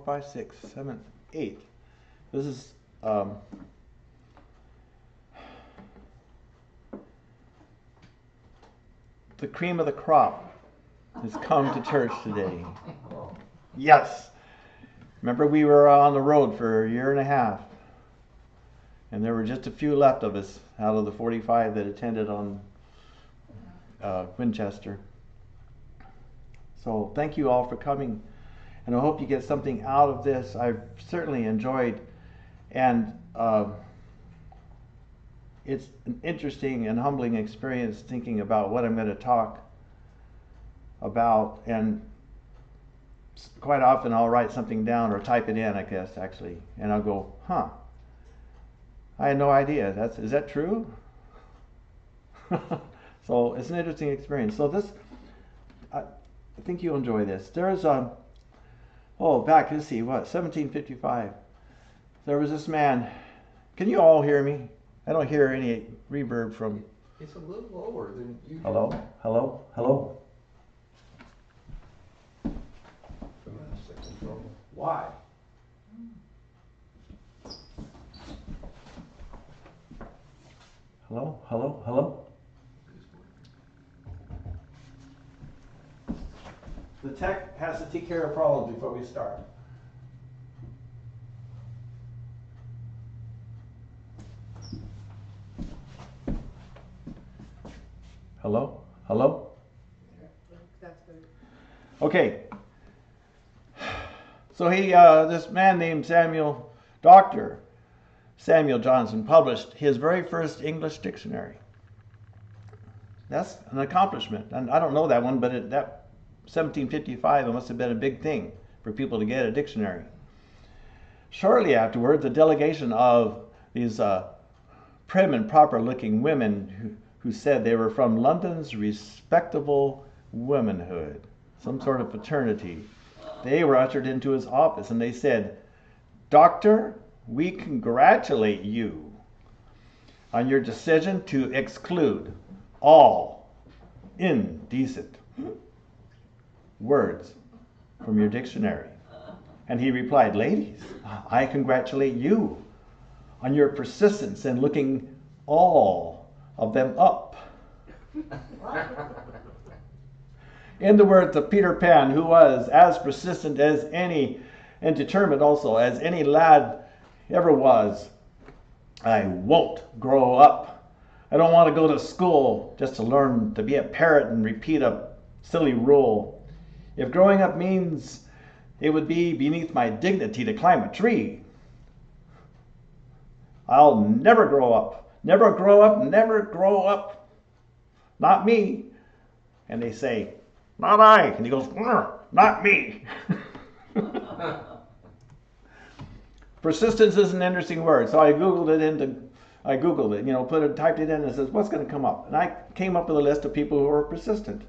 5, 6, 7, 8. This is the cream of the crop has come to church today. Yes. Remember, we were on the road for a year and a half, and there were just a few left of us out of the 45 that attended on Winchester. So thank you all for coming, and I hope you get something out of this. I've certainly enjoyed, and it's an interesting and humbling experience thinking about what I'm going to talk about, and quite often I'll write something down or type it in, I guess, actually, and I'll go, huh, I had no idea. Is that true? So it's an interesting experience. So this, I think you'll enjoy this. There's back, let's see, 1755. There was this man. Can you all hear me? I don't hear any reverb from. It's a little lower than usual. Hello? Hello? Hello? Why? Hello? Hello? Hello? The tech has to take care of problems before we start. Hello? Hello? Okay. So this man named Dr. Samuel Johnson published his very first English dictionary. That's an accomplishment. And I don't know that one, but that 1755, it must have been a big thing for people to get a dictionary. Shortly afterward, the delegation of these prim and proper looking women who said they were from London's respectable womanhood, some sort of fraternity, they were ushered into his office and they said, "Doctor, we congratulate you on your decision to exclude all indecent words from your dictionary." And he replied, "Ladies, I congratulate you on your persistence in looking all of them up." In the words of Peter Pan, who was as persistent as any, and determined also as any lad ever was, "I won't grow up. I don't want to go to school just to learn to be a parrot and repeat a silly rule. If growing up means it would be beneath my dignity to climb a tree, I'll never grow up. Never grow up, never grow up. Not me." And they say, "Not I." And he goes, "Not me." Persistence is an interesting word. So I Googled it, typed it in, and it says, what's going to come up? And I came up with a list of people who were persistent.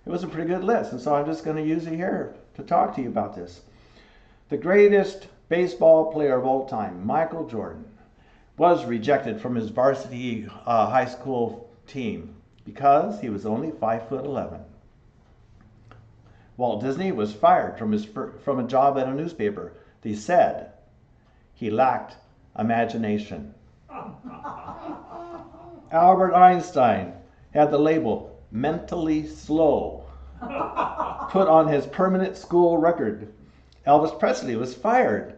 It was a pretty good list. And so I'm just going to use it here to talk to you about this. The greatest baseball player of all time, Michael Jordan, was rejected from his varsity high school team because he was only 5'11". Walt Disney was fired from a job at a newspaper. They said he lacked imagination. Albert Einstein had the label mentally slow put on his permanent school record. Elvis Presley was fired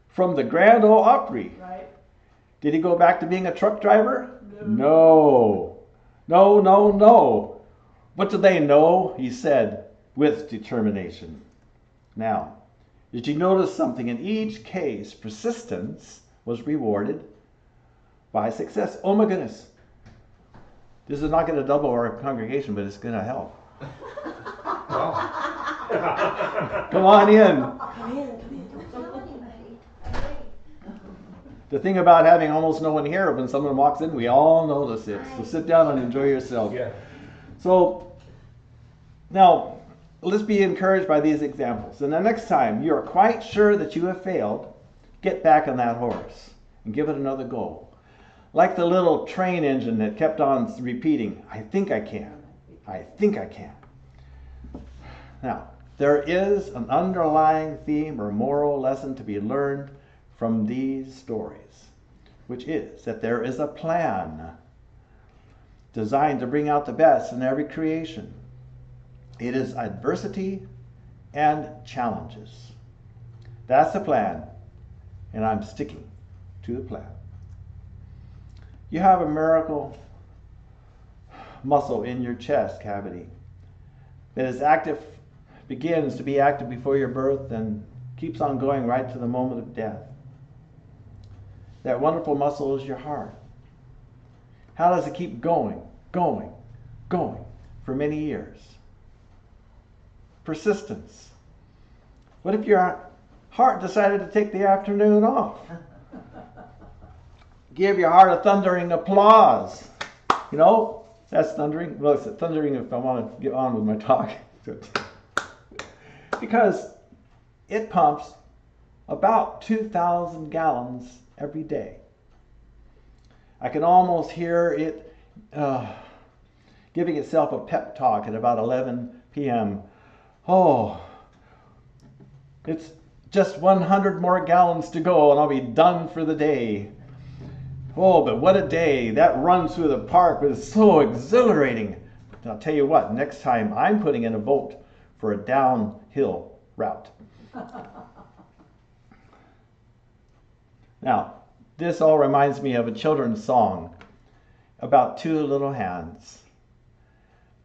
from the Grand Ole Opry. Right. Did he go back to being a truck driver? No. No. What do they know? He said with determination. Now, did you notice something? In each case, persistence was rewarded by success. Oh my goodness. This is not going to double our congregation, but it's going to help. Come on in. Come in. The thing about having almost no one here, when someone walks in, we all notice it. So sit down and enjoy yourself. Yeah. So now, let's be encouraged by these examples. And the next time you are quite sure that you have failed, get back on that horse and give it another go. Like the little train engine that kept on repeating, "I think I can. I think I can." Now, There is an underlying theme or moral lesson to be learned from these stories, which is that there is a plan designed to bring out the best in every creation. It is adversity and challenges. That's the plan, and I'm sticking to the plan. You have a miracle muscle in your chest cavity that is active, begins to be active before your birth and keeps on going right to the moment of death. That wonderful muscle is your heart. How does it keep going for many years? Persistence. What if your heart decided to take the afternoon off? Give your heart a thundering applause. You know, that's thundering. Well, it's thundering if I want to get on with my talk. Because it pumps about 2,000 gallons every day. I can almost hear it giving itself a pep talk at about 11 p.m. Oh, it's just 100 more gallons to go and I'll be done for the day. Oh, but what a day. That run through the park was so exhilarating. I'll tell you what, next time I'm putting in a vote for a downhill route. Now, this all reminds me of a children's song about two little hands.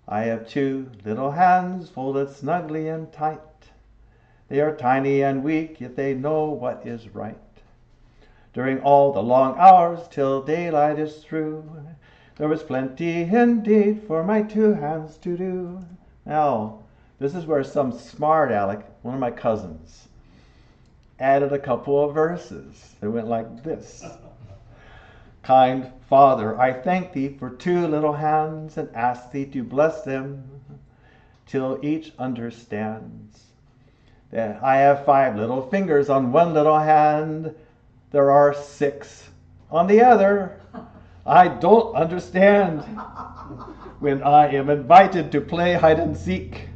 I have two little hands folded snugly and tight. They are tiny and weak, yet they know what is right. During all the long hours till daylight is through, there was plenty indeed for my two hands to do. Now, this is where some smart aleck, one of my cousins, added a couple of verses. It went like this. Kind Father, I thank thee for two little hands and ask thee to bless them till each understands that I have 5 little fingers on one little hand. There are 6 on the other. I don't understand. When I am invited to play hide and seek,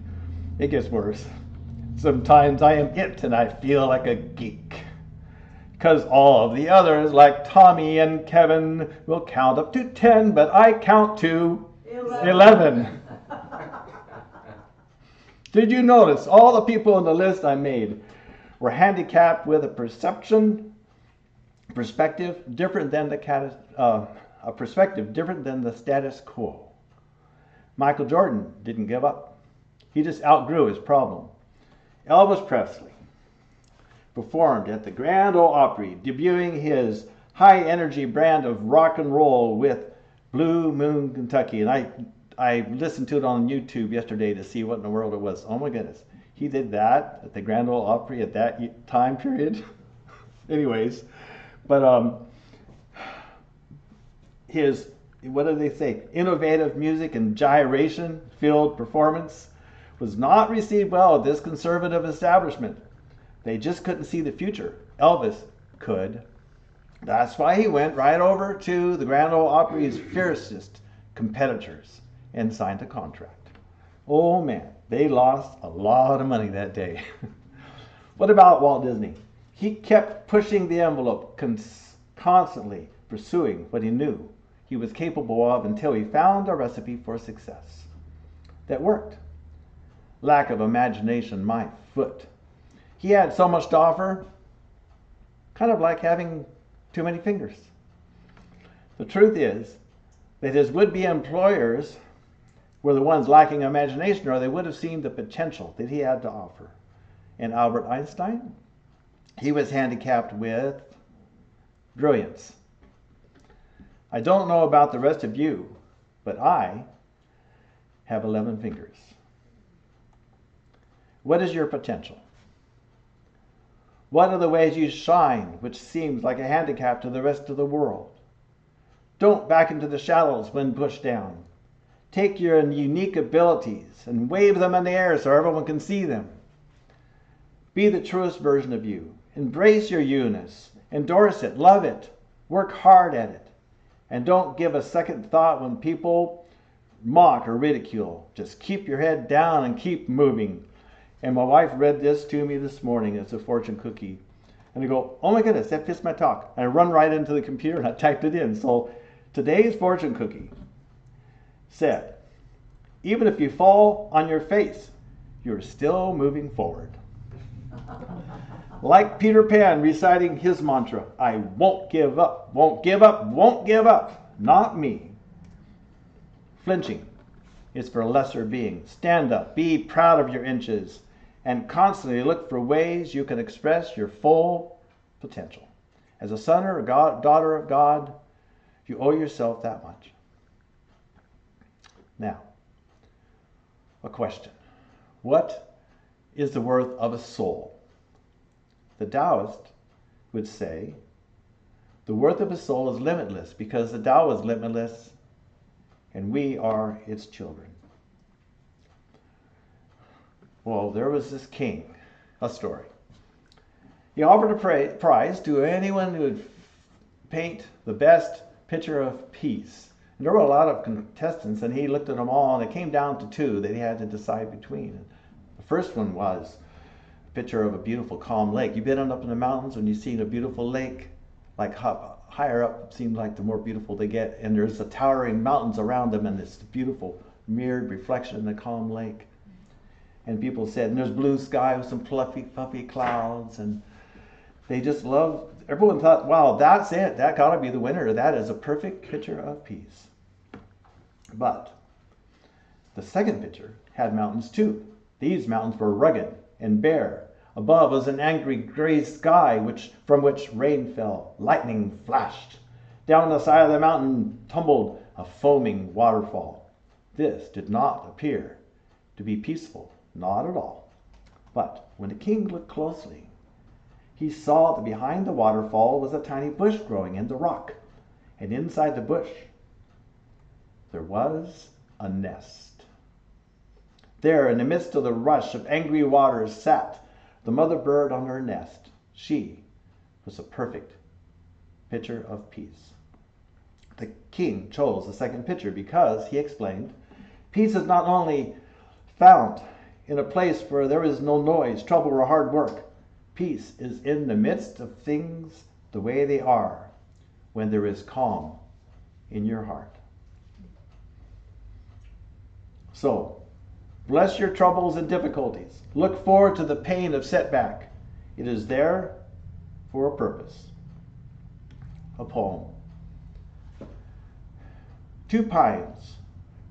it gets worse. Sometimes I am it and I feel like a geek. 'Cause all of the others, like Tommy and Kevin, will count up to 10, but I count to 11. Did you notice all the people in the list I made were handicapped with a perspective different than the status quo? Michael Jordan didn't give up. He just outgrew his problem. Elvis Presley performed at the Grand Ole Opry, debuting his high-energy brand of rock and roll with Blue Moon, Kentucky. And I listened to it on YouTube yesterday to see what in the world it was. Oh my goodness. He did that at the Grand Ole Opry at that time period. Anyways, but his, what do they say, innovative music and gyration-filled performance was not received well at this conservative establishment. They just couldn't see the future. Elvis could. That's why he went right over to the Grand Ole Opry's fiercest competitors and signed a contract. Oh man, they lost a lot of money that day. What about Walt Disney? He kept pushing the envelope, constantly pursuing what he knew he was capable of until he found a recipe for success that worked. Lack of imagination, my foot. He had so much to offer, kind of like having too many fingers. The truth is that his would-be employers were the ones lacking imagination, or they would have seen the potential that he had to offer. And Albert Einstein, he was handicapped with brilliance. I don't know about the rest of you, but I have 11 fingers. What is your potential? What are the ways you shine, which seems like a handicap to the rest of the world? Don't back into the shadows when pushed down. Take your unique abilities and wave them in the air so everyone can see them. Be the truest version of you. Embrace your you-ness. Endorse it. Love it. Work hard at it. And don't give a second thought when people mock or ridicule. Just keep your head down and keep moving. And my wife read this to me this morning as a fortune cookie. And I go, oh my goodness, that fits my talk. And I run right into the computer and I typed it in. So today's fortune cookie said, even if you fall on your face, you're still moving forward. Like Peter Pan reciting his mantra, I won't give up, won't give up, won't give up. Not me. Flinching is for lesser beings. Stand up, be proud of your inches, and constantly look for ways you can express your full potential. As a son or a daughter of God, you owe yourself that much. Now, a question. What is the worth of a soul? The Taoist would say the worth of a soul is limitless because the Tao is limitless and we are its children. Well, there was this king, a story. He offered a prize to anyone who would paint the best picture of peace. And there were a lot of contestants, and he looked at them all, and it came down to two that he had to decide between. And the first one was a picture of a beautiful, calm lake. You've been up in the mountains when you've seen a beautiful lake, like higher up, seems like the more beautiful they get. And there's the towering mountains around them, and it's the beautiful mirrored reflection in the calm lake. And people said, and there's blue sky with some fluffy clouds, and they just loved, everyone thought, wow, that's it. That got to be the winner. That is a perfect picture of peace. But the second picture had mountains too. These mountains were rugged and bare. Above was an angry gray sky from which rain fell. Lightning flashed. Down the side of the mountain tumbled a foaming waterfall. This did not appear to be peaceful, not at all. But when the king looked closely, he saw that behind the waterfall was a tiny bush growing in the rock. And inside the bush, there was a nest. There, in the midst of the rush of angry waters, sat the mother bird on her nest. She was a perfect picture of peace. The king chose the second picture because, he explained, peace is not only found in a place where there is no noise, trouble, or hard work. Peace is in the midst of things the way they are, when there is calm in your heart. So, bless your troubles and difficulties. Look forward to the pain of setback. It is there for a purpose. A poem. Two pines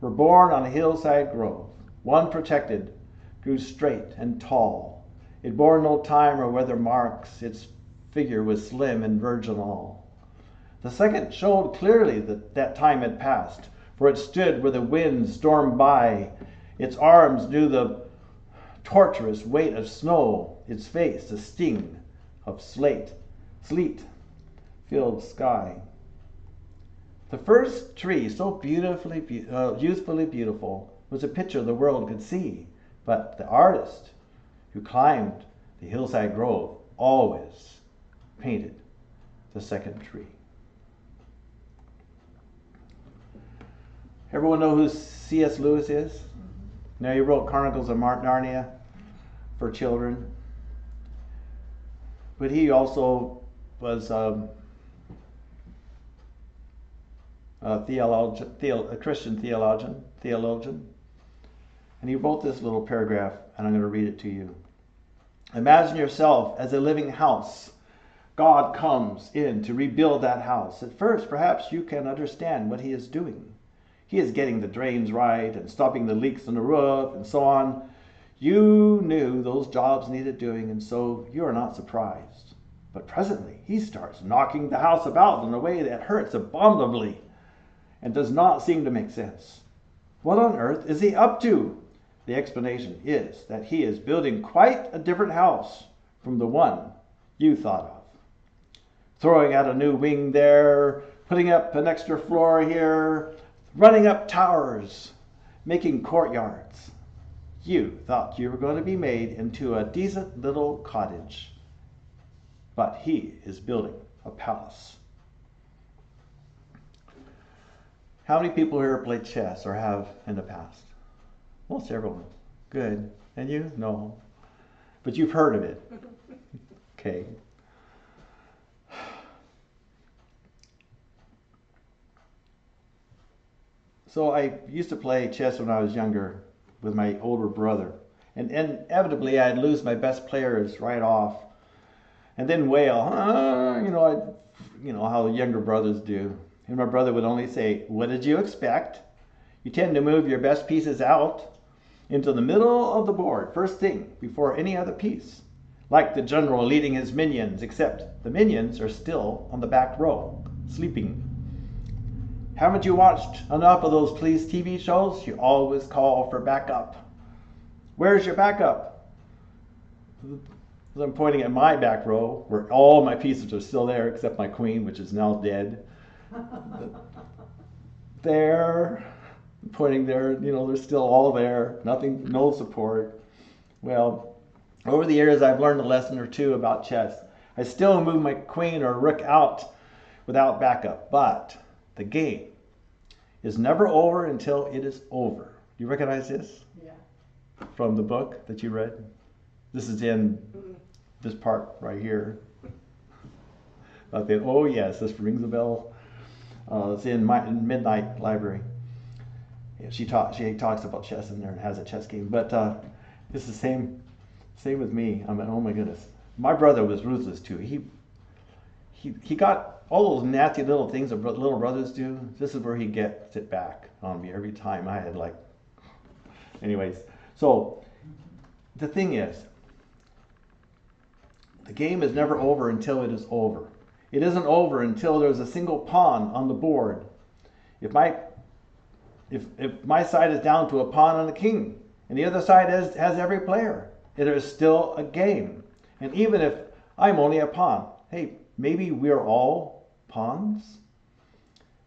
were born on a hillside grove. One protected, grew straight and tall. It bore no time or weather marks. Its figure was slim and virginal. The second showed clearly that time had passed, for it stood where the wind stormed by. Its arms knew the torturous weight of snow, its face the sting of sleet-filled sky. The first tree, so youthfully beautiful, was a picture the world could see. But the artist who climbed the hillside grove always painted the second tree. Everyone know who C.S. Lewis is? Now, he wrote Chronicles of Narnia for children. But he also was a Christian theologian. And he wrote this little paragraph, and I'm going to read it to you. Imagine yourself as a living house. God comes in to rebuild that house. At first, perhaps you can understand what he is doing. He is getting the drains right and stopping the leaks in the roof and so on. You knew those jobs needed doing, and so you are not surprised. But presently, he starts knocking the house about in a way that hurts abominably and does not seem to make sense. What on earth is he up to? The explanation is that he is building quite a different house from the one you thought of. Throwing out a new wing there, putting up an extra floor here, running up towers, making courtyards. You thought you were going to be made into a decent little cottage, but he is building a palace. How many people here play chess or have in the past? Most everyone. Good. And you? No. but you've heard of it. Okay. So I used to play chess when I was younger with my older brother. And inevitably I'd lose my best players right off. And then wail, you know how younger brothers do. And my brother would only say, "What did you expect? You tend to move your best pieces out into the middle of the board, first thing, before any other piece. Like the general leading his minions, except the minions are still on the back row, sleeping. Haven't you watched enough of those police TV shows? You always call for backup. Where's your backup?" I'm pointing at my back row, where all my pieces are still there, except my queen, which is now dead. There, pointing there, they're still all there, nothing, no support. Well, over the years, I've learned a lesson or two about chess. I still move my queen or rook out without backup, but the game is never over until it is over. You recognize this? Yeah. From the book that you read? This is in this part right here. Oh yes, this rings a bell. It's in Midnight Library. Yeah, she talks about chess in there and has a chess game. But it's the same with me. I mean, oh my goodness. My brother was ruthless too. He got all those nasty little things that little brothers do. This is where he gets it back on me every time. I had anyways. So the thing is, the game is never over until it is over. It isn't over until there's a single pawn on the board. If my side is down to a pawn and a king, and the other side has every player, it is still a game. And even if I'm only a pawn, hey, maybe we're all pawns,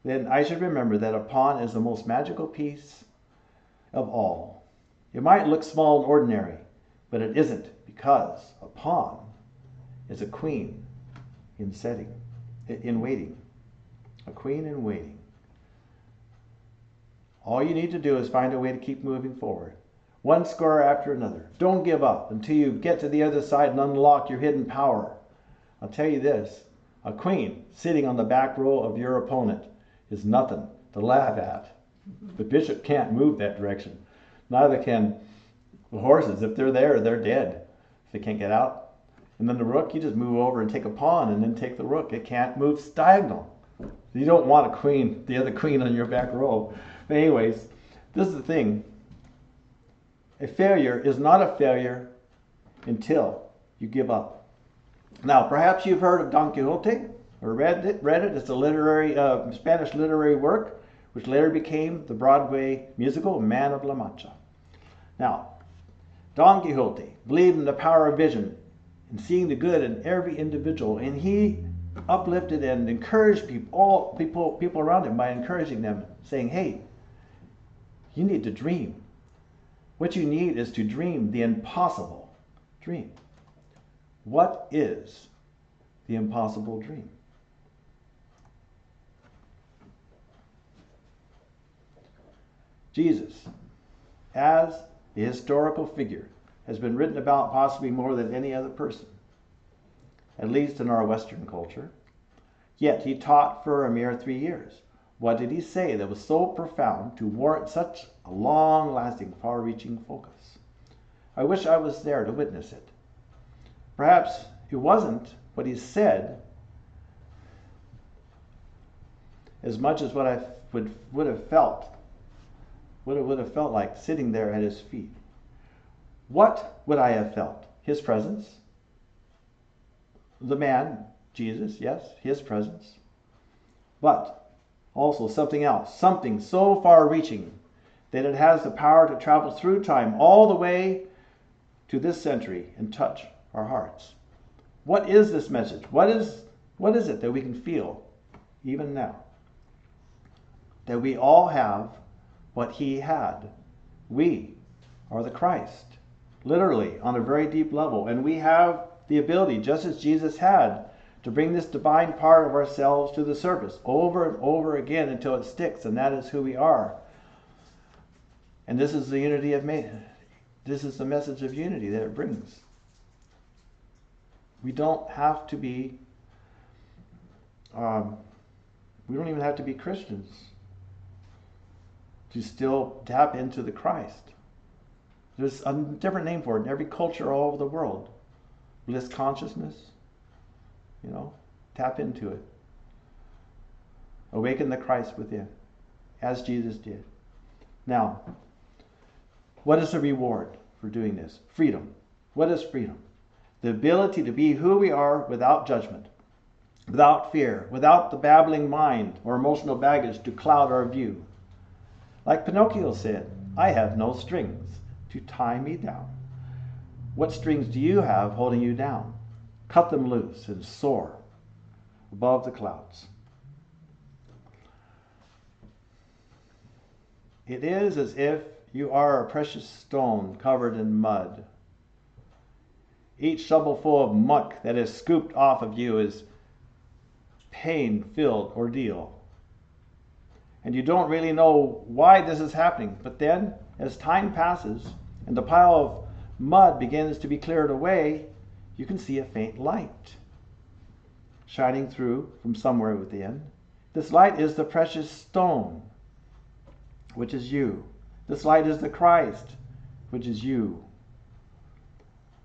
then I should remember that a pawn is the most magical piece of all. It might look small and ordinary, but it isn't, because a pawn is a queen in waiting. A queen in waiting. All you need to do is find a way to keep moving forward. One score after another. Don't give up until you get to the other side and unlock your hidden power. I'll tell you this, a queen sitting on the back row of your opponent is nothing to laugh at. The bishop can't move that direction. Neither can the horses. If they're there, they're dead. If they can't get out. And then the rook, you just move over and take a pawn and then take the rook. It can't move diagonal. You don't want the other queen on your back row. But anyways, this is the thing. A failure is not a failure until you give up. Now, perhaps you've heard of Don Quixote or read it. It's a Spanish literary work, which later became the Broadway musical Man of La Mancha. Now, Don Quixote believed in the power of vision and seeing the good in every individual, and he uplifted and encouraged people around him by encouraging them, saying, "Hey, you need to dream. What you need is to dream the impossible dream." What is the impossible dream? Jesus, as the historical figure, has been written about possibly more than any other person, at least in our Western culture. Yet he taught for a mere 3 years. What did he say that was so profound to warrant such a long-lasting, far-reaching focus? I wish I was there to witness it. Perhaps it wasn't what he said as much as what I would have felt like sitting there at his feet. What would I have felt? His presence? The man, Jesus, yes, his presence. But also something else, something so far-reaching that it has the power to travel through time all the way to this century and touch our hearts. What is this message? What is it that we can feel even now? That we all have what he had. We are the Christ, literally on a very deep level, and we have the ability, just as Jesus had, to bring this divine part of ourselves to the surface over and over again until it sticks, and that is who we are. And this is the unity of man. This is the message of unity that it brings. We don't have to be, we don't even have to be Christians to still tap into the Christ. There's a different name for it in every culture all over the world. Bliss consciousness, tap into it. Awaken the Christ within, as Jesus did. Now, what is the reward for doing this? Freedom. What is freedom? The ability to be who we are without judgment, without fear, without the babbling mind or emotional baggage to cloud our view. Like Pinocchio said, I have no strings to tie me down. What strings do you have holding you down? Cut them loose and soar above the clouds. It is as if you are a precious stone covered in mud. Each shovelful of muck that is scooped off of you is pain-filled ordeal. And you don't really know why this is happening. But then, as time passes and the pile of mud begins to be cleared away, you can see a faint light shining through from somewhere within. This light is the precious stone, which is you. This light is the Christ, which is you.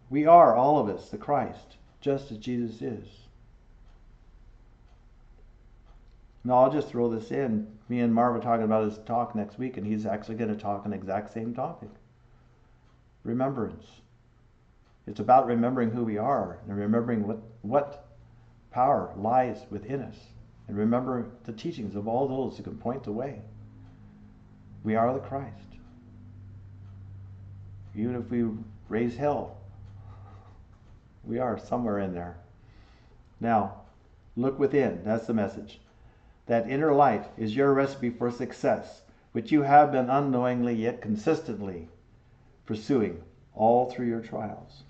We are, all of us, the Christ, just as Jesus is. Now, I'll just throw this in. Me and Marv are talking about his talk next week, and he's actually going to talk on the exact same topic. Remembrance. It's about remembering who we are and remembering what power lies within us. And remember the teachings of all those who can point the way. We are the Christ. Even if we raise hell, we are somewhere in there. Now, look within. That's the message. That inner light is your recipe for success, which you have been unknowingly yet consistently pursuing all through your trials.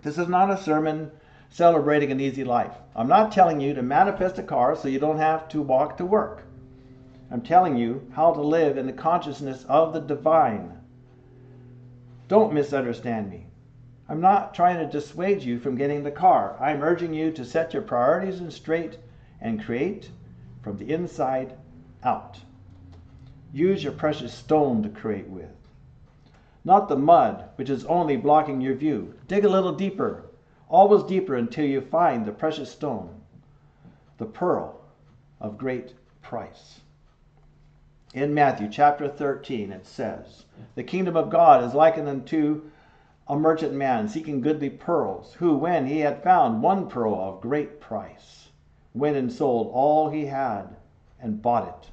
This is not a sermon celebrating an easy life. I'm not telling you to manifest a car so you don't have to walk to work. I'm telling you how to live in the consciousness of the divine. Don't misunderstand me. I'm not trying to dissuade you from getting the car. I'm urging you to set your priorities in straight and create from the inside out. Use your precious stone to create with. Not the mud, which is only blocking your view. Dig a little deeper, always deeper until you find the precious stone, the pearl of great price. In Matthew chapter 13 it says, the kingdom of God is likened unto a merchant man seeking goodly pearls, who, when he had found one pearl of great price, went and sold all he had and bought it.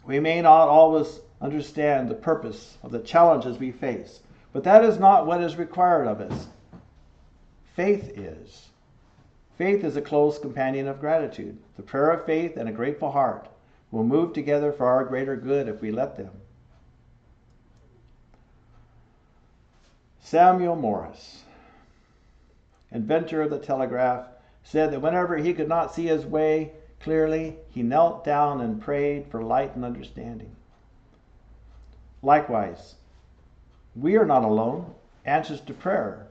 We may not always understand the purpose of the challenges we face, but that is not what is required of us. Faith is. Faith is a close companion of gratitude. The prayer of faith and a grateful heart will move together for our greater good if we let them. Samuel Morse, inventor of the telegraph, said that whenever he could not see his way clearly, he knelt down and prayed for light and understanding. Likewise, we are not alone. Answers to prayer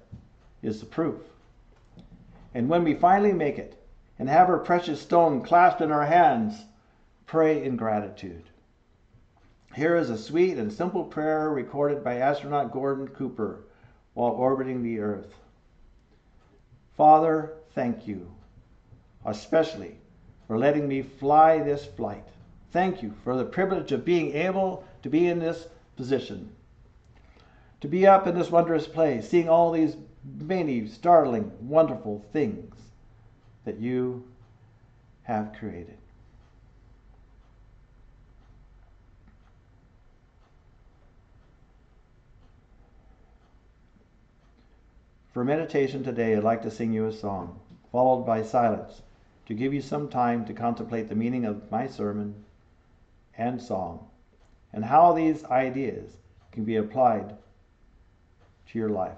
is the proof. And when we finally make it and have our precious stone clasped in our hands, pray in gratitude. Here is a sweet and simple prayer recorded by astronaut Gordon Cooper while orbiting the Earth. Father, thank you, especially for letting me fly this flight. Thank you for the privilege of being able to be in this position, to be up in this wondrous place, seeing all these many startling, wonderful things that you have created. For meditation today, I'd like to sing you a song, followed by silence, to give you some time to contemplate the meaning of my sermon and song, and how these ideas can be applied to your life.